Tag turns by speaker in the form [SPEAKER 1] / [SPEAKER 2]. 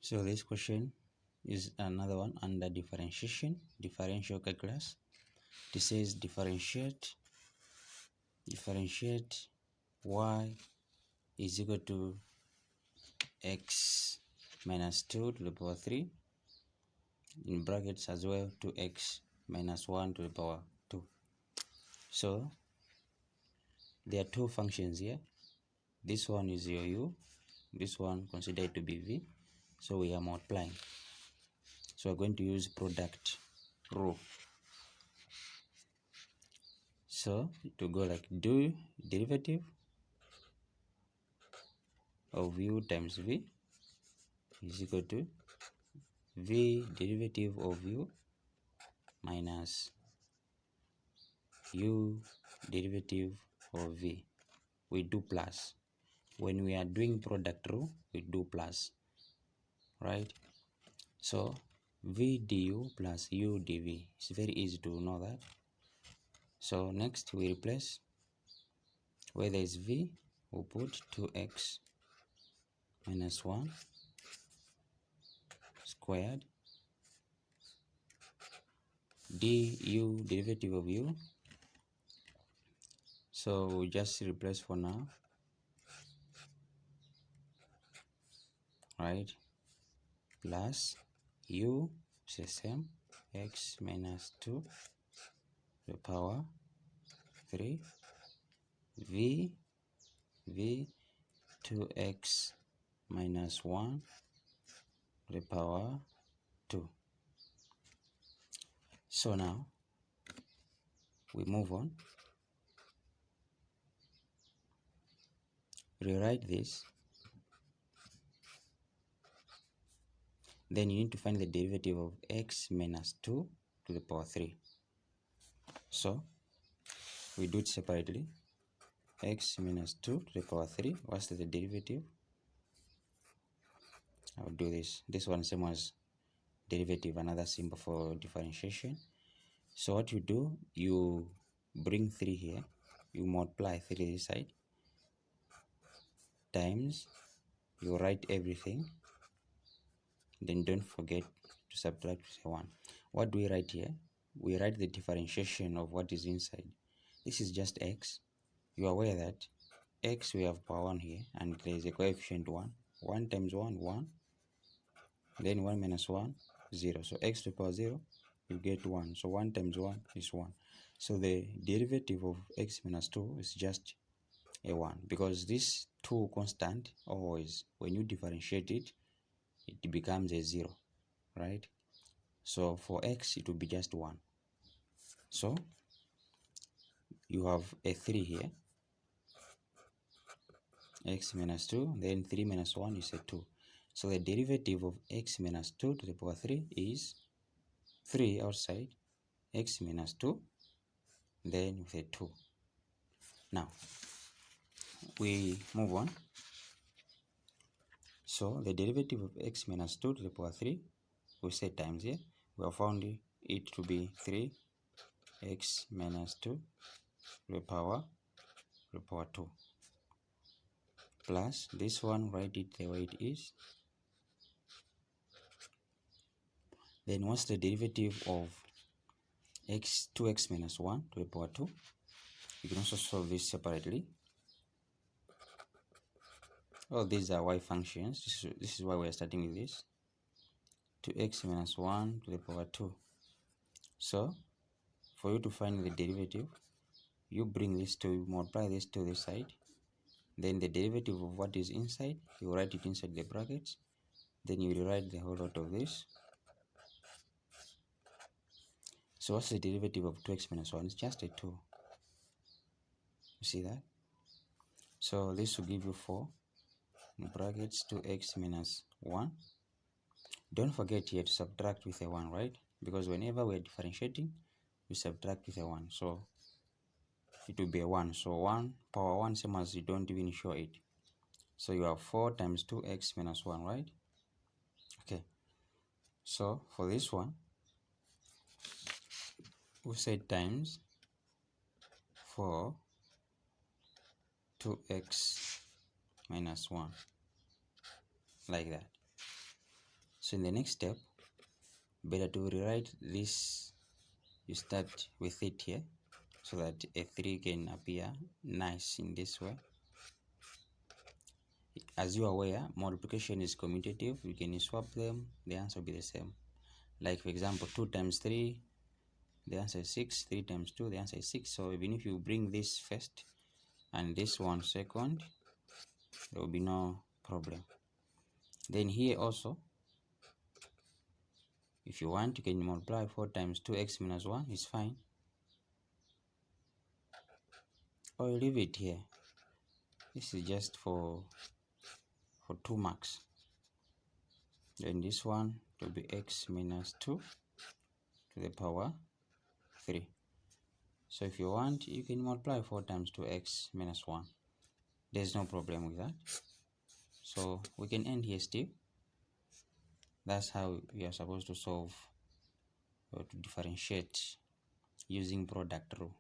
[SPEAKER 1] So this question is another one under differentiation, differential calculus. It says differentiate y is equal to x minus 2 to the power 3 in brackets as well to x minus 1 to the power 2. So there are two functions here. This one is your u, this one considered to be v. So we are multiplying. So we're going to use product rule. So to go like do derivative of u times v is equal to v derivative of u minus u derivative of v. We do plus. When we are doing product rule, we do plus, right? So v du plus u dv. It's very easy to know that. So next we replace where there is v, we'll put 2x minus 1 squared du derivative of u. So we just replace for now, right? Plus u is the same, x minus 2 to the power 3 v 2x minus 1 to the power 2. So now we move on, rewrite this, then you need to find the derivative of x minus 2 to the power 3. So we do it separately. X minus 2 to the power 3, what's the derivative? I'll do this one same as derivative, another symbol for differentiation. So what you do, you bring 3 here, you multiply 3 this side, times, you write everything, then don't forget to subtract with a 1. What do we write here? We write the differentiation of what is inside. This is just x. You are aware that x, we have power 1 here, and there is a coefficient 1. 1 times 1, 1. Then 1 minus 1, 0. So x to the power 0, you get 1. So 1 times 1 is 1. So the derivative of x minus 2 is just a 1. Because this 2 constant, always, when you differentiate it, it becomes a 0, right? So for x, it will be just 1. So you have a 3 here. X minus 2, then 3 minus 1 is a 2. So the derivative of x minus 2 to the power 3 is 3 outside, x minus 2, then with a 2. Now, we move on. So the derivative of x minus 2 to the power 3, we say times here. We have found it to be 3x minus 2 to the power 2. Plus this one, write it the way it is. Then what's the derivative of 2x minus 1 to the power 2? You can also solve this separately. All these are y functions. This is why we are starting with this. 2x minus 1 to the power 2. So for you to find the derivative, you bring this to multiply this to this side. Then the derivative of what is inside, you write it inside the brackets. Then you rewrite the whole lot of this. So what's the derivative of 2x minus 1? It's just a 2. You see that? So this will give you 4 in brackets 2x minus 1. Don't forget here to subtract with a 1, right? Because whenever we're differentiating, we subtract with a 1. So it will be a 1. So 1 power 1, same as you don't even show it. So you have 4 times 2x minus 1, right? Okay. So for this one, we say times 4 2x minus 1, like that. So in the next step, better to rewrite this. You start with it here so that a 3 can appear nice in this way. As you are aware, multiplication is commutative. You can swap them, the answer will be the same. Like for example, 2 times 3, the answer is 6. 3 times 2, the answer is 6. So even if you bring this first and this one second, there will be no problem. Then here also, if you want, you can multiply 4 times 2x minus 1, it's fine. Or you leave it here. This is just for 2 marks. Then this one will be x minus 2 to the power 3. So if you want, you can multiply 4 times 2x minus 1. There's no problem with that. So we can end here still. That's how we are supposed to solve or to differentiate using product rule.